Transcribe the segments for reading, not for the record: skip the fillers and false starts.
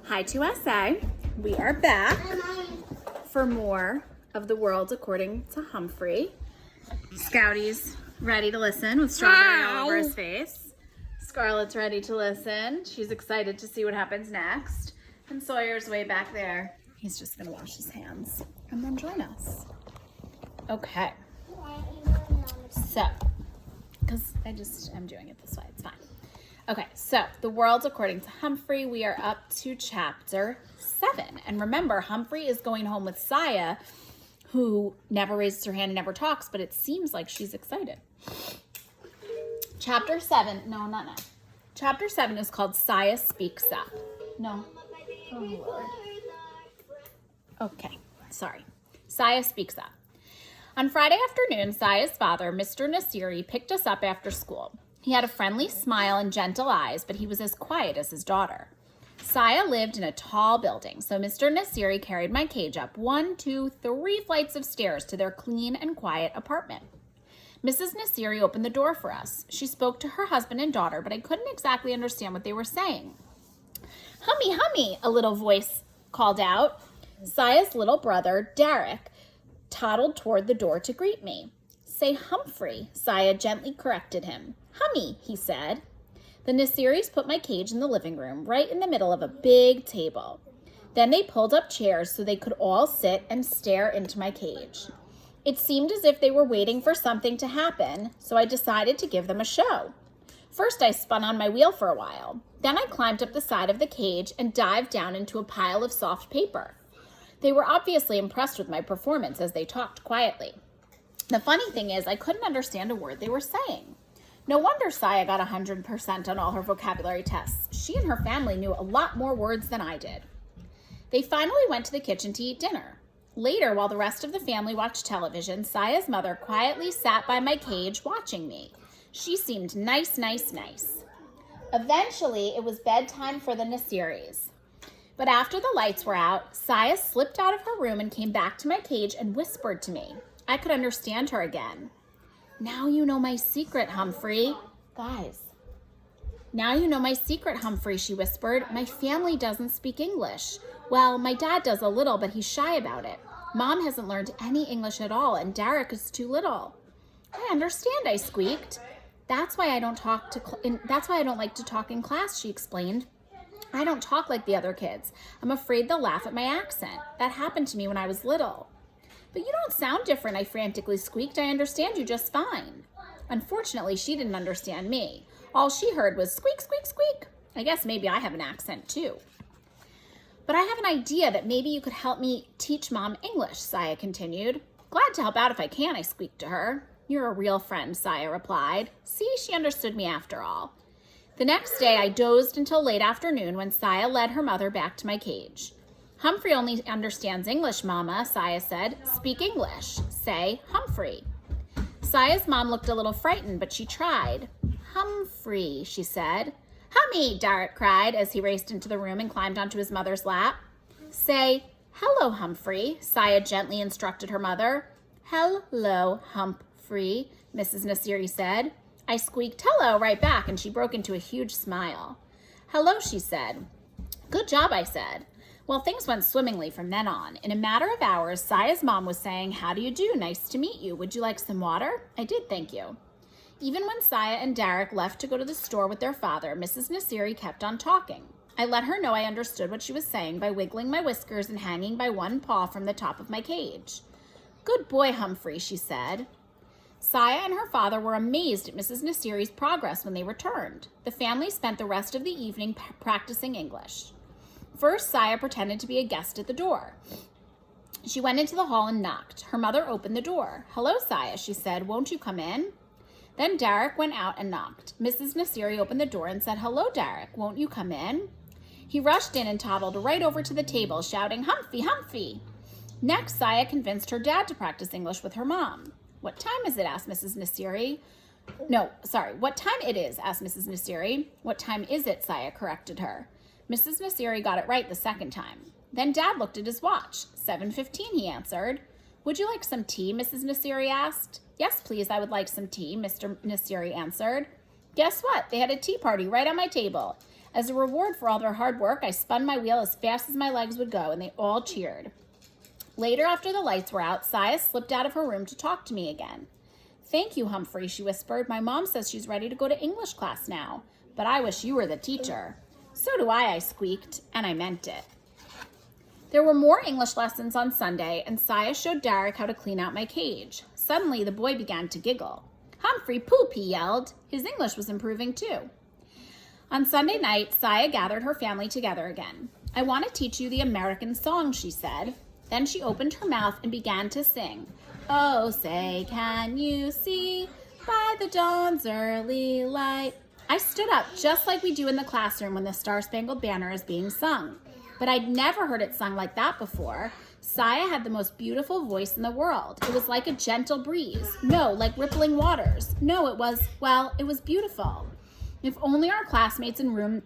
Hi to SA. We are back for more of the world according to Humphrey. Scouty's ready to listen with strawberry all over his face. Scarlett's ready to listen. She's excited to see what happens next. And Sawyer's way back there. He's just going to wash his hands and then join us. Okay. So, because I'm doing it this way. It's fine. Okay, so the world according to Humphrey, we are up to chapter 7. And remember, Humphrey is going home with Saya, who never raises her hand and never talks, but it seems like she's excited. Chapter 7, no, not now. Chapter 7 is called Saya Speaks Up. No. Oh, Lord. Okay, sorry. Saya Speaks Up. On Friday afternoon, Saya's father, Mr. Nasiri, picked us up after school. He had a friendly smile and gentle eyes, but he was as quiet as his daughter. Saya lived in a tall building, so Mr. Nasiri carried my cage up 1, 2, 3 flights of stairs to their clean and quiet apartment. Mrs. Nasiri opened the door for us. She spoke to her husband and daughter, but I couldn't exactly understand what they were saying. "Hummy, hummy," a little voice called out. Saya's little brother, Derek, toddled toward the door to greet me. "Say Humphrey," Saya gently corrected him. "Hummy," he said. The Nasiris put my cage in the living room, right in the middle of a big table. Then they pulled up chairs so they could all sit and stare into my cage. It seemed as if they were waiting for something to happen, so I decided to give them a show. First, I spun on my wheel for a while. Then I climbed up the side of the cage and dived down into a pile of soft paper. They were obviously impressed with my performance as they talked quietly. The funny thing is, I couldn't understand a word they were saying. No wonder Saya got 100% on all her vocabulary tests. She and her family knew a lot more words than I did. They finally went to the kitchen to eat dinner. Later, while the rest of the family watched television, Saya's mother quietly sat by my cage watching me. She seemed nice. Eventually, it was bedtime for the Nasiris. But after the lights were out, Saya slipped out of her room and came back to my cage and whispered to me. I could understand her again. "Now you know my secret, Humphrey." Guys. "Now you know my secret, Humphrey," she whispered. "My family doesn't speak English. Well, my dad does a little, but he's shy about it. Mom hasn't learned any English at all, and Derek is too little." "I understand," I squeaked. That's why I don't like to talk in class," she explained. "I don't talk like the other kids. I'm afraid they'll laugh at my accent. That happened to me when I was little." "But you don't sound different," I frantically squeaked. "I understand you just fine." Unfortunately, she didn't understand me. All she heard was squeak, squeak, squeak. I guess maybe I have an accent too. "But I have an idea that maybe you could help me teach Mom English," Saya continued. "Glad to help out if I can," I squeaked to her. "You're a real friend," Saya replied. See, she understood me after all. The next day, I dozed until late afternoon when Saya led her mother back to my cage. "Humphrey only understands English, Mama," Saya said. "Speak English. Say Humphrey." Saya's mom looked a little frightened, but she tried. "Humphrey," she said. "Hummy," Derek cried as he raced into the room and climbed onto his mother's lap. "Say, hello, Humphrey," Saya gently instructed her mother. "Hello, Humphrey," Mrs. Nasiri said. I squeaked hello right back, and she broke into a huge smile. "Hello," she said. "Good job," I said. Well, things went swimmingly from then on. In a matter of hours, Saya's mom was saying, "How do you do? Nice to meet you. Would you like some water?" I did, thank you. Even when Saya and Derek left to go to the store with their father, Mrs. Nasiri kept on talking. I let her know I understood what she was saying by wiggling my whiskers and hanging by one paw from the top of my cage. "Good boy, Humphrey," she said. Saya and her father were amazed at Mrs. Nasiri's progress when they returned. The family spent the rest of the evening practicing English. First, Saya pretended to be a guest at the door. She went into the hall and knocked. Her mother opened the door. "Hello, Saya," she said. "Won't you come in?" Then Derek went out and knocked. Mrs. Nasiri opened the door and said, "Hello, Derek. Won't you come in?" He rushed in and toddled right over to the table, shouting, "Humphrey, Humphrey!" Next, Saya convinced her dad to practice English with her mom. "What time is it?" asked Mrs. Nasiri. "What time it is?" asked Mrs. Nasiri. "What time is it?" Saya corrected her. Mrs. Nasiri got it right the second time. Then Dad looked at his watch. 7:15, he answered. "Would you like some tea?" Mrs. Nasiri asked. "Yes, please, I would like some tea," Mr. Nasiri answered. Guess what? They had a tea party right on my table. As a reward for all their hard work, I spun my wheel as fast as my legs would go, and they all cheered. Later, after the lights were out, Saya slipped out of her room to talk to me again. "Thank you, Humphrey," she whispered. "My mom says she's ready to go to English class now, but I wish you were the teacher." "So do I squeaked, and I meant it. There were more English lessons on Sunday, and Saya showed Derek how to clean out my cage. Suddenly, the boy began to giggle. "Humphrey, poop," he yelled. His English was improving too. On Sunday night, Saya gathered her family together again. "I want to teach you the American song," she said. Then she opened her mouth and began to sing. "Oh, say, can you see by the dawn's early light?" I stood up just like we do in the classroom when the Star-Spangled Banner is being sung. But I'd never heard it sung like that before. Saya had the most beautiful voice in the world. It was like a gentle breeze. No, like rippling waters. No, it was beautiful. If only our classmates in room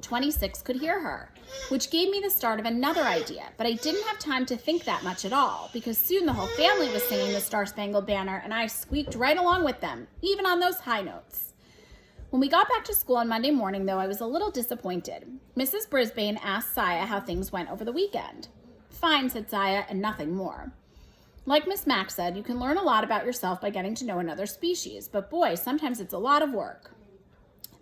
26 could hear her, which gave me the start of another idea, but I didn't have time to think that much at all, because soon the whole family was singing the Star-Spangled Banner, and I squeaked right along with them, even on those high notes. When we got back to school on Monday morning, though, I was a little disappointed. Mrs. Brisbane asked Saya how things went over the weekend. "Fine," said Saya, and nothing more. Like Miss Mack said, you can learn a lot about yourself by getting to know another species, but boy, sometimes it's a lot of work.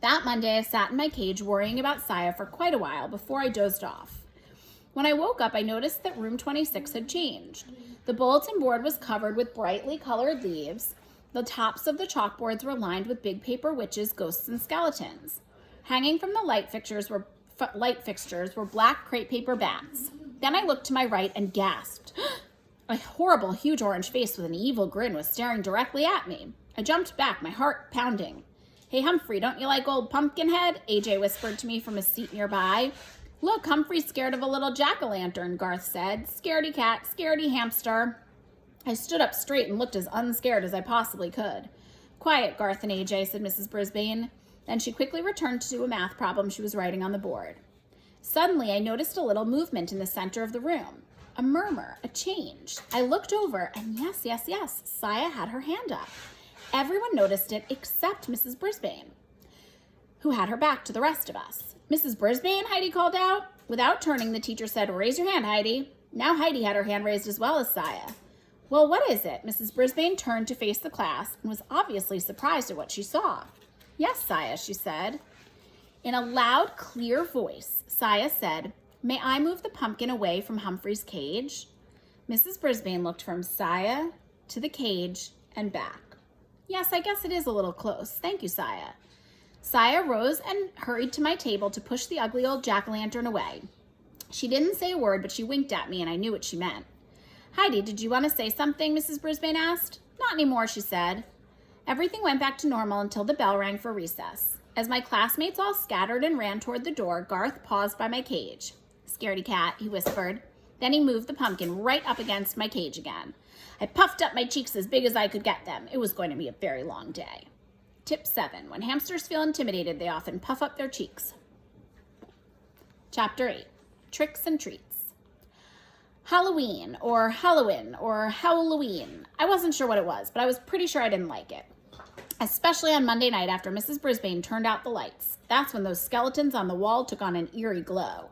That Monday, I sat in my cage worrying about Saya for quite a while before I dozed off. When I woke up, I noticed that room 26 had changed. The bulletin board was covered with brightly colored leaves. The tops of the chalkboards were lined with big paper witches, ghosts, and skeletons. Hanging from the light fixtures were black crepe paper bats. Then I looked to my right and gasped. A horrible, huge orange face with an evil grin was staring directly at me. I jumped back, my heart pounding. "Hey, Humphrey, don't you like old Pumpkinhead?" AJ whispered to me from a seat nearby. "Look, Humphrey's scared of a little jack-o'-lantern," Garth said. "Scaredy cat, scaredy hamster." I stood up straight and looked as unscared as I possibly could. "Quiet, Garth and AJ," said Mrs. Brisbane. Then she quickly returned to a math problem she was writing on the board. Suddenly, I noticed a little movement in the center of the room. A murmur, a change. I looked over, and yes, Saya had her hand up. Everyone noticed it except Mrs. Brisbane, who had her back to the rest of us. "Mrs. Brisbane," Heidi called out. Without turning, the teacher said, "Raise your hand, Heidi." Now Heidi had her hand raised as well as Saya. "Well, what is it?" Mrs. Brisbane turned to face the class and was obviously surprised at what she saw. "Yes, Saya," she said. In a loud, clear voice, Saya said, "May I move the pumpkin away from Humphrey's cage?" Mrs. Brisbane looked from Saya to the cage and back. "Yes, I guess it is a little close. Thank you, Saya." Saya rose and hurried to my table to push the ugly old jack-o'-lantern away. She didn't say a word, but she winked at me, and I knew what she meant. "Heidi, did you want to say something?" Mrs. Brisbane asked. "Not anymore," she said. Everything went back to normal until the bell rang for recess. As my classmates all scattered and ran toward the door, Garth paused by my cage. "Scaredy cat," he whispered. Then he moved the pumpkin right up against my cage again. I puffed up my cheeks as big as I could get them. It was going to be a very long day. Tip 7. When hamsters feel intimidated, they often puff up their cheeks. Chapter 8. Tricks and Treats. Halloween, or Halloween, or Halloween. I wasn't sure what it was, but I was pretty sure I didn't like it. Especially on Monday night after Mrs. Brisbane turned out the lights. That's when those skeletons on the wall took on an eerie glow.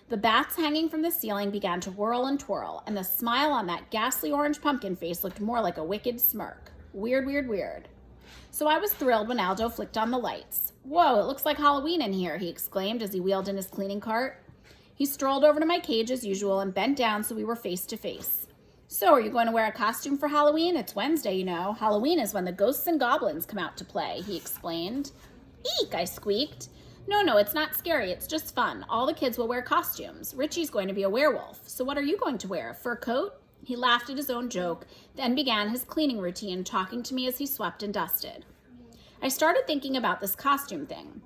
The bats hanging from the ceiling began to whirl and twirl, and the smile on that ghastly orange pumpkin face looked more like a wicked smirk. Weird, weird, weird. So I was thrilled when Aldo flicked on the lights. "Whoa, it looks like Halloween in here," he exclaimed as he wheeled in his cleaning cart. He strolled over to my cage as usual and bent down so we were face to face. "So, are you going to wear a costume for Halloween? It's Wednesday, you know. Halloween is when the ghosts and goblins come out to play," he explained. "Eek," I squeaked. No, it's not scary. It's just fun. All the kids will wear costumes. Richie's going to be a werewolf. So what are you going to wear? A fur coat?" He laughed at his own joke, then began his cleaning routine, talking to me as he swept and dusted. I started thinking about this costume thing.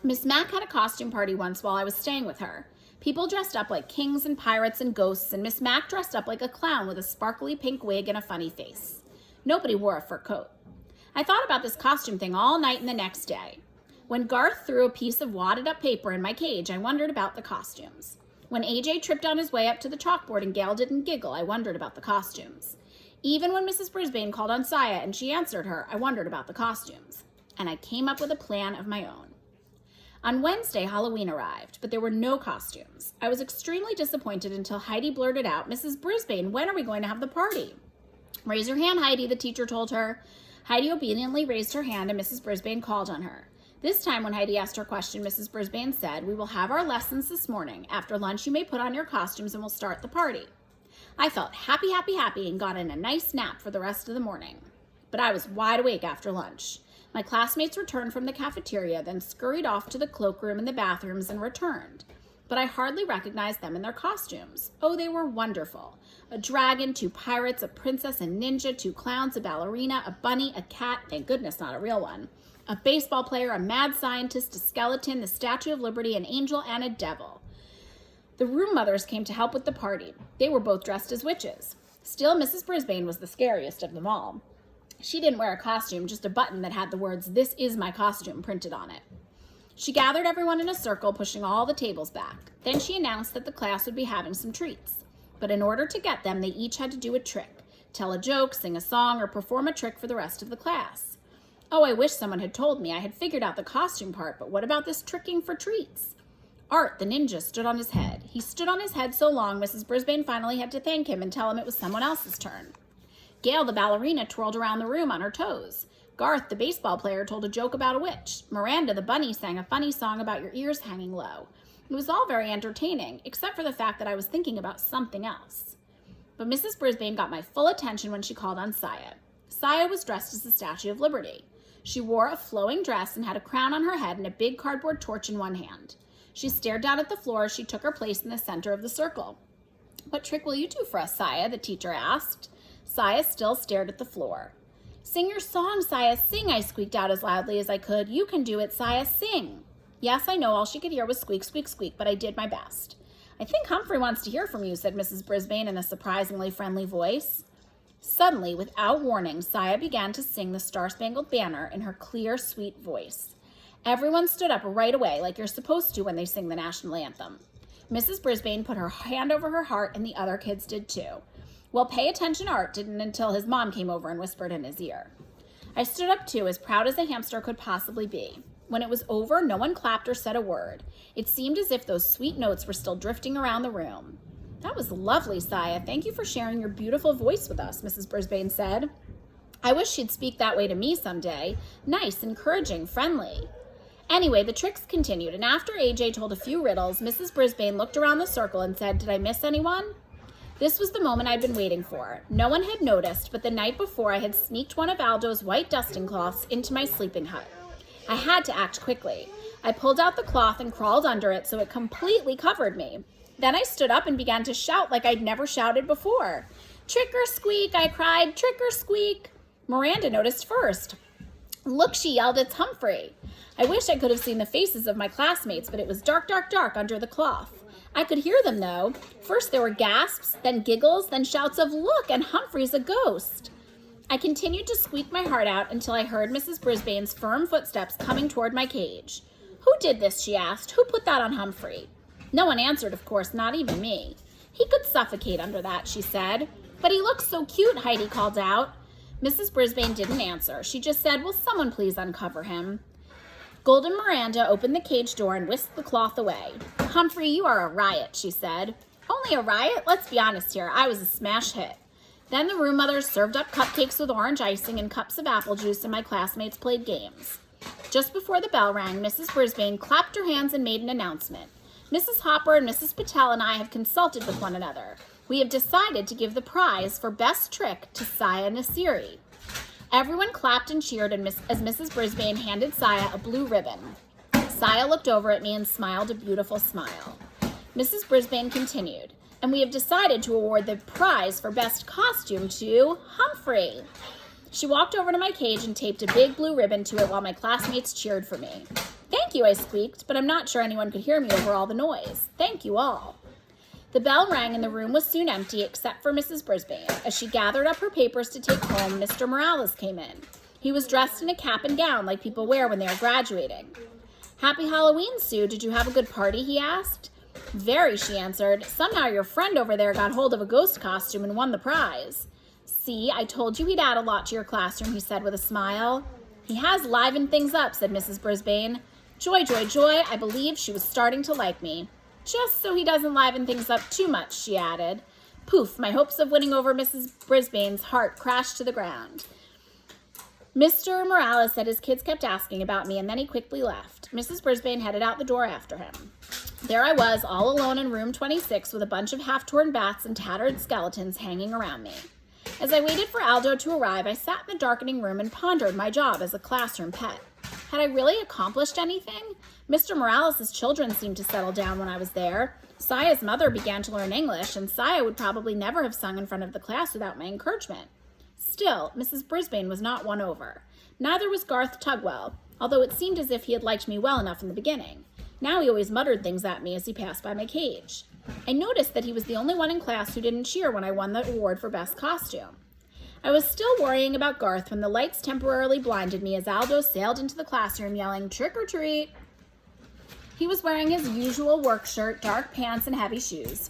Miss Mack had a costume party once while I was staying with her. People dressed up like kings and pirates and ghosts, and Miss Mack dressed up like a clown with a sparkly pink wig and a funny face. Nobody wore a fur coat. I thought about this costume thing all night and the next day. When Garth threw a piece of wadded up paper in my cage, I wondered about the costumes. When AJ tripped on his way up to the chalkboard and Gail didn't giggle, I wondered about the costumes. Even when Mrs. Brisbane called on Saya and she answered her, I wondered about the costumes. and I came up with a plan of my own. On Wednesday, Halloween arrived, but there were no costumes. I was extremely disappointed until Heidi blurted out, "Mrs. Brisbane, when are we going to have the party?" "Raise your hand, Heidi," the teacher told her. Heidi obediently raised her hand and Mrs. Brisbane called on her. This time when Heidi asked her question, Mrs. Brisbane said, "We will have our lessons this morning. After lunch, you may put on your costumes and we'll start the party." I felt happy, and got in a nice nap for the rest of the morning. But I was wide awake after lunch. My classmates returned from the cafeteria, then scurried off to the cloakroom and the bathrooms and returned. But I hardly recognized them in their costumes. Oh, they were wonderful. A dragon, 2 pirates, a princess, a ninja, 2 clowns, a ballerina, a bunny, a cat, thank goodness not a real one, a baseball player, a mad scientist, a skeleton, the Statue of Liberty, an angel, and a devil. The room mothers came to help with the party. They were both dressed as witches. Still, Mrs. Brisbane was the scariest of them all. She didn't wear a costume, just a button that had the words, "This is my costume," printed on it. She gathered everyone in a circle, pushing all the tables back. Then she announced that the class would be having some treats. But in order to get them, they each had to do a trick, tell a joke, sing a song, or perform a trick for the rest of the class. Oh, I wish someone had told me. I had figured out the costume part, but what about this tricking for treats? Art, the ninja, stood on his head. He stood on his head so long, Mrs. Brisbane finally had to thank him and tell him it was someone else's turn. Gail, the ballerina, twirled around the room on her toes. Garth, the baseball player, told a joke about a witch. Miranda, the bunny, sang a funny song about your ears hanging low. It was all very entertaining, except for the fact that I was thinking about something else. But Mrs. Brisbane got my full attention when she called on Saya. Saya was dressed as the Statue of Liberty. She wore a flowing dress and had a crown on her head and a big cardboard torch in one hand. She stared down at the floor as she took her place in the center of the circle. "What trick will you do for us, Saya?" the teacher asked. Saya still stared at the floor. "Sing your song, Saya, sing," I squeaked out as loudly as I could. "You can do it, Saya, sing." Yes, I know all she could hear was squeak, squeak, squeak, but I did my best. "I think Humphrey wants to hear from you," said Mrs. Brisbane in a surprisingly friendly voice. Suddenly, without warning, Saya began to sing the Star-Spangled Banner in her clear, sweet voice. Everyone stood up right away, like you're supposed to when they sing the national anthem. Mrs. Brisbane put her hand over her heart, and the other kids did too. Well, pay attention, Art didn't until his mom came over and whispered in his ear. I stood up too, as proud as a hamster could possibly be. When it was over, no one clapped or said a word. It seemed as if those sweet notes were still drifting around the room. "That was lovely, Saya. Thank you for sharing your beautiful voice with us," Mrs. Brisbane said. "I wish she'd speak that way to me someday. Nice, encouraging, friendly." Anyway, the tricks continued, and after AJ told a few riddles, Mrs. Brisbane looked around the circle and said, "Did I miss anyone?" This was the moment I'd been waiting for. No one had noticed, but the night before I had sneaked one of Aldo's white dusting cloths into my sleeping hut. I had to act quickly. I pulled out the cloth and crawled under it so it completely covered me. Then I stood up and began to shout like I'd never shouted before. "Trick or squeak," I cried, "trick or squeak." Miranda noticed first. "Look," she yelled, "it's Humphrey." I wish I could have seen the faces of my classmates, but it was dark, dark, dark under the cloth. I could hear them, though. First there were gasps, then giggles, then shouts of, "Look, and Humphrey's a ghost." I continued to squeak my heart out until I heard Mrs. Brisbane's firm footsteps coming toward my cage. "Who did this?" she asked. "Who put that on Humphrey?" No one answered, of course, not even me. "He could suffocate under that," she said. "But he looks so cute," Heidi called out. Mrs. Brisbane didn't answer. She just said, "Will someone please uncover him?" Golden Miranda opened the cage door and whisked the cloth away. "Humphrey, you are a riot," she said. "Only a riot? Let's be honest here. I was a smash hit." Then the room mothers served up cupcakes with orange icing and cups of apple juice, and my classmates played games. Just before the bell rang, Mrs. Brisbane clapped her hands and made an announcement. "Mrs. Hopper and Mrs. Patel and I have consulted with one another. We have decided to give the prize for best trick to Saya Nasiri." Everyone clapped and cheered as Mrs. Brisbane handed Saya a blue ribbon. Saya looked over at me and smiled a beautiful smile. Mrs. Brisbane continued, "And we have decided to award the prize for best costume to Humphrey." She walked over to my cage and taped a big blue ribbon to it while my classmates cheered for me. "Thank you," I squeaked, but I'm not sure anyone could hear me over all the noise. "Thank you all." The bell rang and the room was soon empty except for Mrs. Brisbane. As she gathered up her papers to take home, Mr. Morales came in. He was dressed in a cap and gown like people wear when they are graduating. "Happy Halloween, Sue. Did you have a good party?" he asked. "Very," she answered. "Somehow your friend over there got hold of a ghost costume and won the prize." "See, I told you he'd add a lot to your classroom," he said with a smile. He has livened things up, said Mrs. Brisbane. Joy, joy, joy, I believe she was starting to like me. Just so he doesn't liven things up too much, she added. Poof, my hopes of winning over Mrs. Brisbane's heart crashed to the ground. Mr. Morales said his kids kept asking about me, and then he quickly left. Mrs. Brisbane headed out the door after him. There I was, all alone in room 26 with a bunch of half-torn bats and tattered skeletons hanging around me. As I waited for Aldo to arrive, I sat in the darkening room and pondered my job as a classroom pet. Had I really accomplished anything? Mr. Morales' children seemed to settle down when I was there. Saya's mother began to learn English, and Saya would probably never have sung in front of the class without my encouragement. Still, Mrs. Brisbane was not won over. Neither was Garth Tugwell, although it seemed as if he had liked me well enough in the beginning. Now he always muttered things at me as he passed by my cage. I noticed that he was the only one in class who didn't cheer when I won the award for best costume. I was still worrying about Garth when the lights temporarily blinded me as Aldo sailed into the classroom yelling, "Trick or treat!" He was wearing his usual work shirt, dark pants, and heavy shoes.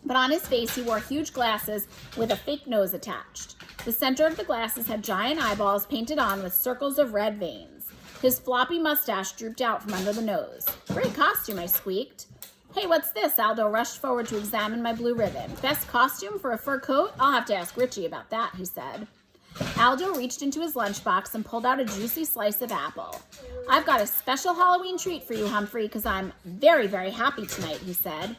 But on his face, he wore huge glasses with a fake nose attached. The center of the glasses had giant eyeballs painted on with circles of red veins. His floppy mustache drooped out from under the nose. "Great costume," I squeaked. "Hey, what's this?" Aldo rushed forward to examine my blue ribbon. "Best costume for a fur coat? I'll have to ask Richie about that," he said. Aldo reached into his lunchbox and pulled out a juicy slice of apple. "I've got a special Halloween treat for you, Humphrey, because I'm very, very happy tonight," he said.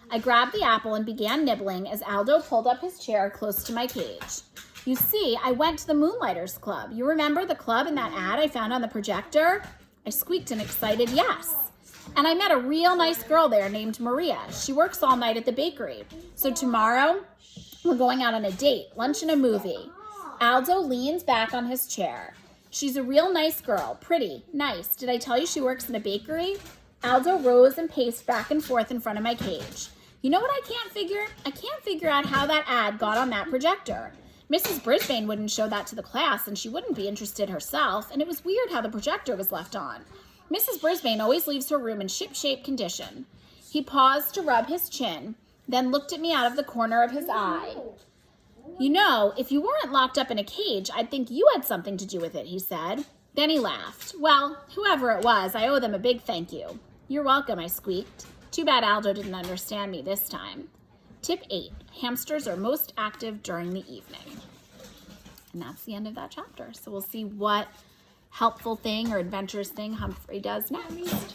I grabbed the apple and began nibbling as Aldo pulled up his chair close to my cage. "You see, I went to the Moonlighters Club. You remember the club in that ad I found on the projector?" I squeaked an excited yes. "And I met a real nice girl there named Maria. She works all night at the bakery. So tomorrow, we're going out on a date, lunch and a movie." Aldo leaned back on his chair. "She's a real nice girl. Pretty. Nice. Did I tell you she works in a bakery?" Aldo rose and paced back and forth in front of my cage. "You know what I can't figure? I can't figure out how that ad got on that projector. Mrs. Brisbane wouldn't show that to the class, and she wouldn't be interested herself, and it was weird how the projector was left on. Mrs. Brisbane always leaves her room in ship-shape condition." He paused to rub his chin, then looked at me out of the corner of his eye. "You know, if you weren't locked up in a cage, I'd think you had something to do with it," he said. Then he laughed. "Well, whoever it was, I owe them a big thank you." "You're welcome," I squeaked. Too bad Aldo didn't understand me this time. Tip 8, hamsters are most active during the evening. And that's the end of that chapter. So we'll see what helpful thing or adventurous thing Humphrey does next.